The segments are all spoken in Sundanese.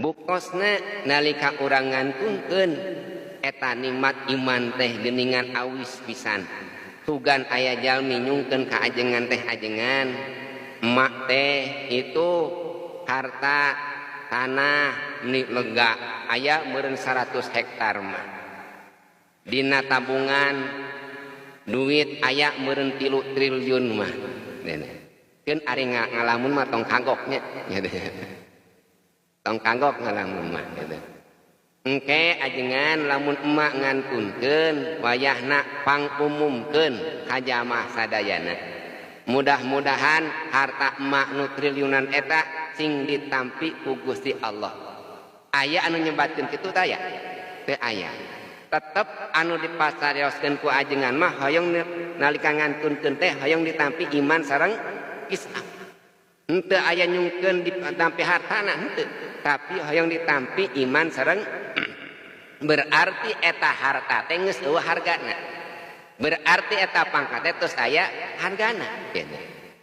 bukosna nalika urang ngantunkeun eta nikmat iman teh geuningan awis pisan. Tugan aya jalmi nyungkeun ka ajengan teh ajengan emak teh itu harta tanah ni lega aya meureun 100 hektar mah dina tabungan duit aya meureun 3 triliun mah keun ari ngalamun mah tong kagoknya tong kagok ngalamun mah engke ajengan lamun emak ngantunkeun wayahna pangumumkeun ka jamaah sadayana. Mudah-mudahan harta emak nu triliunan eta sing ditampi ku Gusti Allah. Aya anu nyebatkeun kitu teh aya? Teu aya. Tetep anu dipasarioskeun ku ajengan mah hoyong nalika ngantunkeun teh hoyong ditampi iman sareng Islam. Henteu aya nyungkeun ditampi hartana henteu, tapi hoyong ditampi iman sareng berarti eta harta teh geus eueuh hargana. Berarti eta pangkat teh tos aya hargana.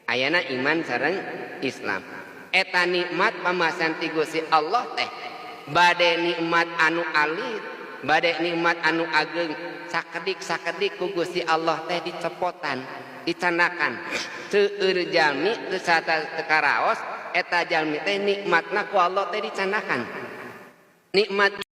Ayana iman sareng Islam. Eta nikmat pamasan ti Gusti Allah teh bade nikmat anu alit, bade nikmat anu ageung sakedik-sakedik ku Gusti Allah teh dicepotan, dicanakan. Seueur jalmi teu sakaraos eta jalmi teh nikmatna ku Allah teh dicanakan. Nikmat